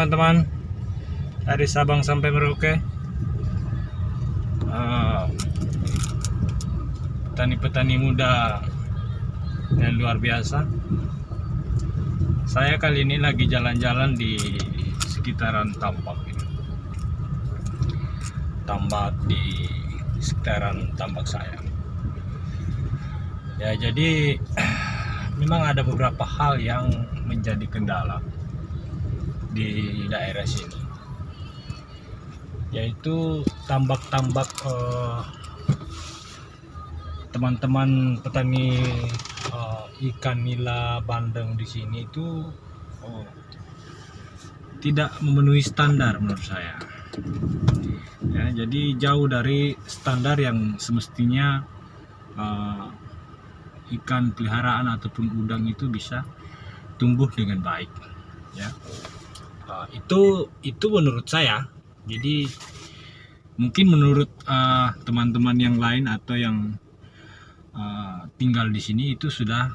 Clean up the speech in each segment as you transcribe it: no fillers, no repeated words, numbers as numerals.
teman-teman, dari Sabang sampai Merauke. Petani-petani muda yang luar biasa. Saya kali ini lagi jalan-jalan di sekitaran tambak ini. Tambak di sekitaran tambak saya. Ya, jadi memang ada beberapa hal yang menjadi kendala di daerah sini, yaitu tambak-tambak teman-teman petani ikan nila bandeng di sini itu tidak memenuhi standar menurut saya. Ya, jadi jauh dari standar yang semestinya ikan peliharaan ataupun udang itu bisa tumbuh dengan baik. Ya, itu menurut saya. Jadi mungkin menurut teman-teman yang lain atau yang tinggal di sini itu sudah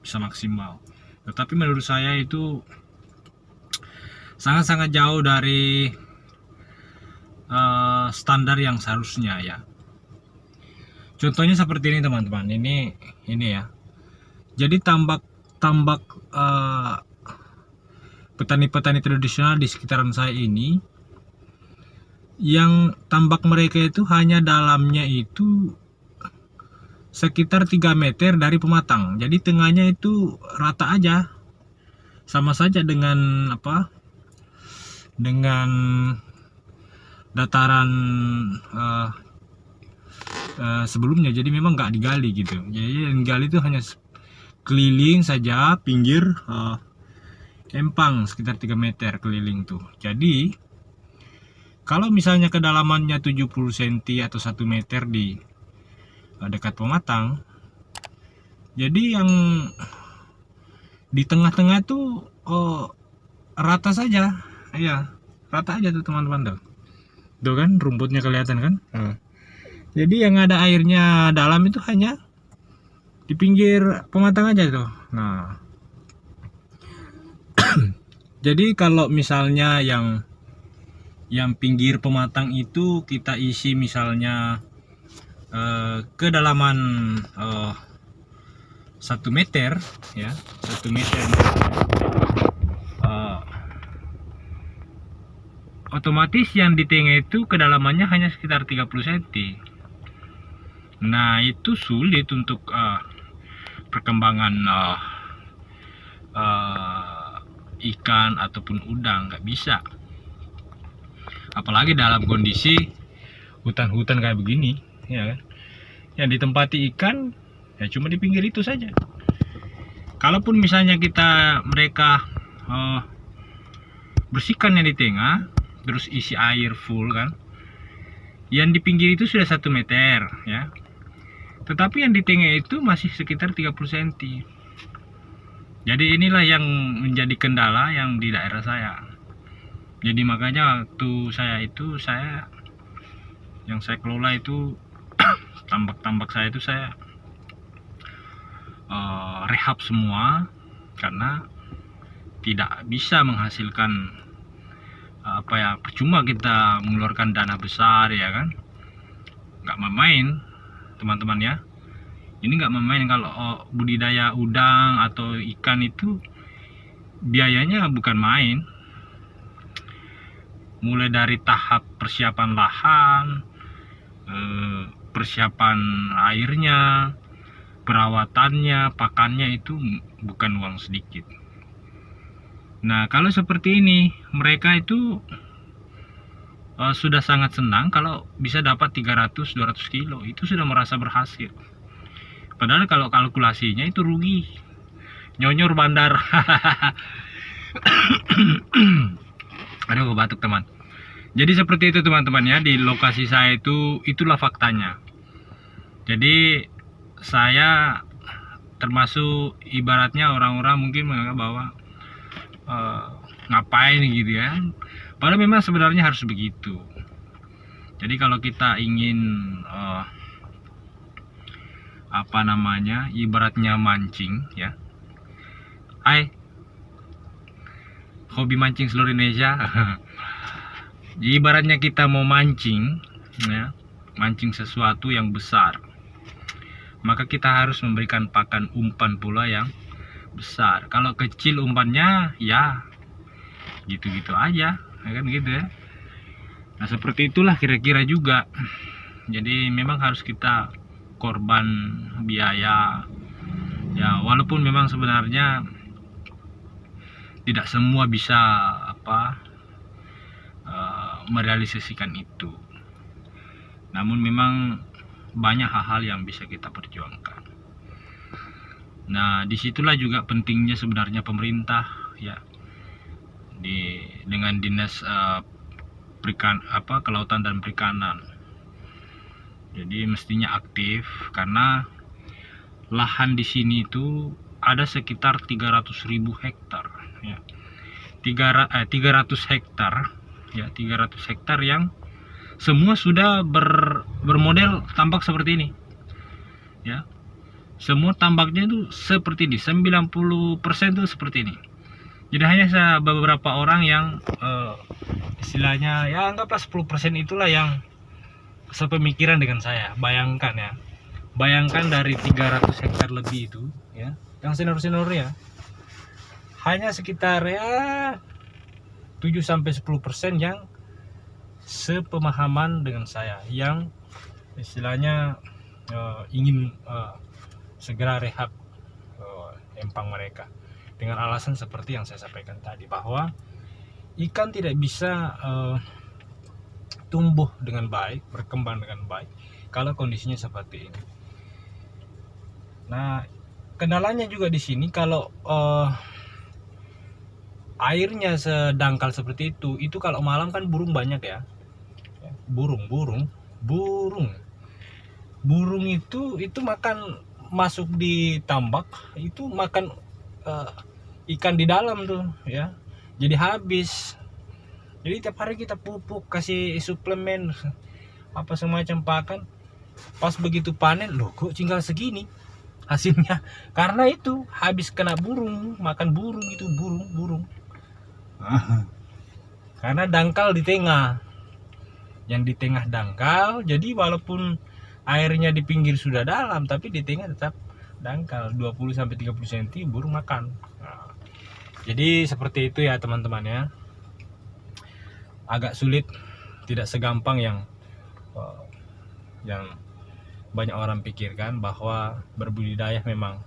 bisa maksimal. Tetapi menurut saya itu sangat-sangat jauh dari standar yang seharusnya ya. Contohnya seperti ini teman-teman. Ini ya. Jadi tambak petani-petani tradisional di sekitaran saya ini, yang tambak mereka itu hanya dalamnya itu sekitar 3 meter dari pematang. Jadi tengahnya itu rata aja. Sama saja dengan dengan dataran sebelumnya. Jadi memang nggak digali gitu. Jadi yang digali itu hanya keliling saja pinggir empang sekitar 3 meter keliling tuh. Jadi kalau misalnya kedalamannya 70 cm atau 1 meter di dekat pematang, jadi yang di tengah-tengah tuh rata saja. Iya, rata aja tuh teman-teman tuh kan rumputnya kelihatan kan. Jadi yang ada airnya dalam itu hanya di pinggir pematang aja tuh. Nah, jadi kalau misalnya yang pinggir pematang itu kita isi misalnya kedalaman 1 meter ya, 1 meter, otomatis yang di tengah itu kedalamannya hanya sekitar 30 cm. Nah, itu sulit untuk perkembangan ikan ataupun udang, nggak bisa. Apalagi dalam kondisi hutan-hutan kayak begini, ya kan? Yang ditempati ikan ya cuma di pinggir itu saja. Kalaupun misalnya mereka bersihkan yang di tengah, terus isi air full kan, yang di pinggir itu sudah 1 meter ya. Tetapi yang di tengah itu masih sekitar 30 cm. Jadi inilah yang menjadi kendala yang di daerah saya. Jadi makanya waktu yang saya kelola itu tambak-tambak saya itu saya rehab semua, karena tidak bisa menghasilkan percuma kita mengeluarkan dana besar ya kan. Nggak main teman-teman ya. Ini nggak main. Kalau budidaya udang atau ikan itu biayanya bukan main. Mulai dari tahap persiapan lahan, persiapan airnya, perawatannya, pakannya itu bukan uang sedikit. Nah, kalau seperti ini, mereka itu sudah sangat senang kalau bisa dapat 300-200 kilo. Itu sudah merasa berhasil. Padahal kalau kalkulasinya itu rugi. Nyonyor bandar. Aduh, batuk teman. Jadi seperti itu teman-teman ya, di lokasi saya itulah faktanya. Jadi saya termasuk ibaratnya orang-orang mungkin menganggap bahwa ngapain gitu ya. Padahal memang sebenarnya harus begitu. Jadi kalau kita ingin ibaratnya mancing ya. hobi mancing seluruh Indonesia. Jadi ibaratnya kita mau mancing, ya, mancing sesuatu yang besar, maka kita harus memberikan pakan umpan pula yang besar. Kalau kecil umpannya, ya gitu-gitu aja, ya kan gitu ya. Nah seperti itulah kira-kira juga. Jadi memang harus kita korban biaya, ya walaupun memang sebenarnya tidak semua bisa merealisasikan itu, namun memang banyak hal-hal yang bisa kita perjuangkan. Nah disitulah juga pentingnya sebenarnya pemerintah, ya, dengan dinas kelautan dan perikanan. Jadi mestinya aktif, karena lahan di sini itu ada sekitar 300.000 hektar, ya. 300 hektar, ya, 300 hektar yang semua sudah bermodel tambak seperti ini, ya. Semua tambaknya itu seperti ini, 90% itu seperti ini. Jadi hanya beberapa orang yang istilahnya ya anggaplah 10% itulah yang sepemikiran dengan saya. Bayangkan ya, bayangkan dari 300 hektar lebih itu, ya, yang senior-senior ya, hanya sekitar ya 7-10% yang sepemahaman dengan saya, yang istilahnya ingin segera rehab empang mereka, dengan alasan seperti yang saya sampaikan tadi, bahwa ikan tidak bisa tumbuh dengan baik, berkembang dengan baik kalau kondisinya seperti ini. Nah, kendalanya juga di sini kalau airnya sedangkal seperti itu kalau malam kan burung banyak ya. Burung itu makan, masuk di tambak itu makan ikan di dalam tuh, ya. Jadi habis. Jadi tiap hari kita pupuk, kasih suplemen apa semacam pakan. Pas begitu panen, loh kok tinggal segini hasilnya, karena itu habis kena burung, makan burung itu, burung karena dangkal di tengah, yang di tengah dangkal. Jadi walaupun airnya di pinggir sudah dalam, tapi di tengah tetap dangkal 20-30 cm burung makan. Nah, jadi seperti itu ya teman-teman ya. Agak sulit, tidak segampang yang banyak orang pikirkan, bahwa berbudidaya memang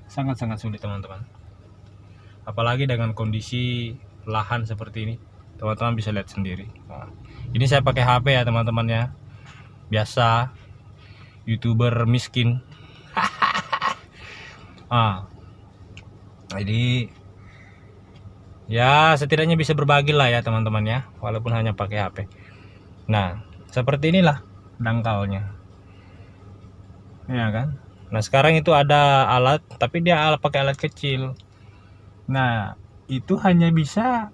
sangat-sangat sulit teman-teman. Apalagi dengan kondisi lahan seperti ini, teman-teman bisa lihat sendiri. Nah, ini saya pakai HP ya teman-teman ya, biasa YouTuber miskin. Jadi ya setidaknya bisa berbagi lah ya teman-teman ya, walaupun hanya pakai HP. Nah seperti inilah dangkalnya, ya kan. Nah sekarang itu ada alat, tapi dia pakai alat kecil. Nah itu hanya bisa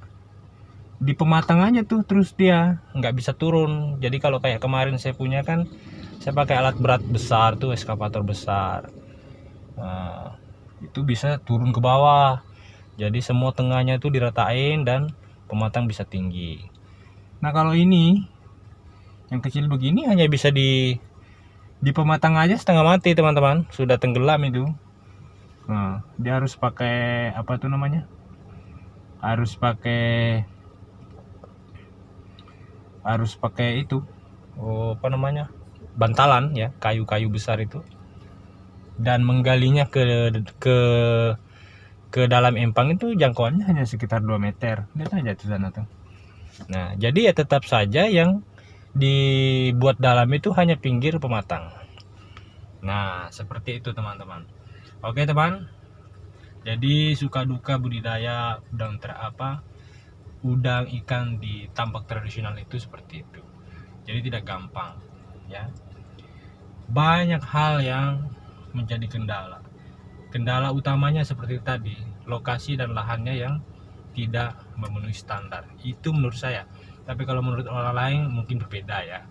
di pematangannya tuh, terus dia nggak bisa turun. Jadi kalau kayak kemarin saya punya kan, saya pakai alat berat besar tuh, eskavator besar. Nah, itu bisa turun ke bawah. Jadi semua tengahnya itu diratain dan pematang bisa tinggi. Nah kalau ini yang kecil begini hanya bisa di pematang aja setengah mati teman-teman, sudah tenggelam itu. Nah dia harus pakai apa tuh namanya, harus pakai itu apa namanya, bantalan ya, kayu-kayu besar itu, dan menggalinya ke dalam empang itu jangkauannya hanya sekitar 2 meter. Lihat aja di sana tuh. Nah, jadi ya tetap saja yang dibuat dalam itu hanya pinggir pematang. Nah, seperti itu teman-teman. Oke, teman. Jadi suka duka budidaya udang ikan di tambak tradisional itu seperti itu. Jadi tidak gampang, ya. Banyak hal yang menjadi kendala. Kendala utamanya seperti tadi, lokasi dan lahannya yang tidak memenuhi standar. Itu menurut saya. Tapi kalau menurut orang lain mungkin berbeda ya.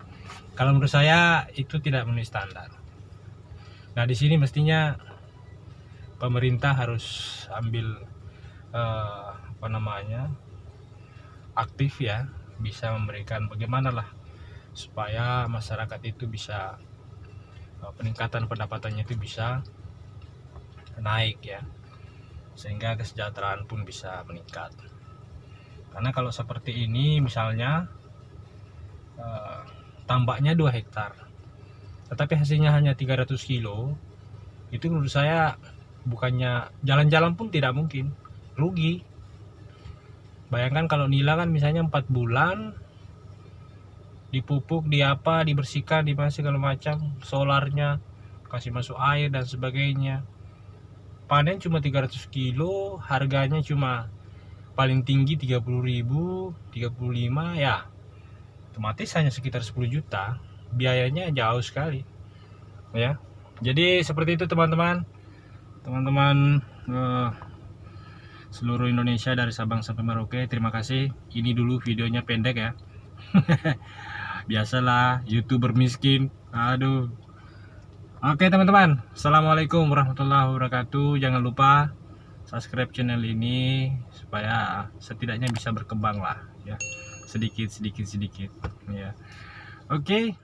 Kalau menurut saya itu tidak memenuhi standar. Nah di sini mestinya pemerintah harus ambil aktif ya, bisa memberikan bagaimana lah supaya masyarakat itu bisa peningkatan pendapatannya itu bisa naik ya, sehingga kesejahteraan pun bisa meningkat. Karena kalau seperti ini misalnya tambaknya 2 hektar tetapi hasilnya hanya 300 kilo, itu menurut saya bukannya jalan-jalan pun tidak mungkin, rugi. Bayangkan kalau nila kan misalnya 4 bulan dipupuk, dibersihkan, segala macam, solarnya kasih masuk air dan sebagainya, panen cuma 300 kilo, harganya cuma paling tinggi 30.000, 35 ya, otomatis hanya sekitar 10 juta, biayanya jauh sekali ya. Jadi seperti itu teman-teman seluruh Indonesia dari Sabang sampai Merauke, terima kasih. Ini dulu videonya pendek ya. Biasalah YouTuber miskin, aduh. Oke teman-teman, assalamualaikum warahmatullahi wabarakatuh. Jangan lupa subscribe channel ini supaya setidaknya bisa berkembang lah ya, sedikit ya. Oke.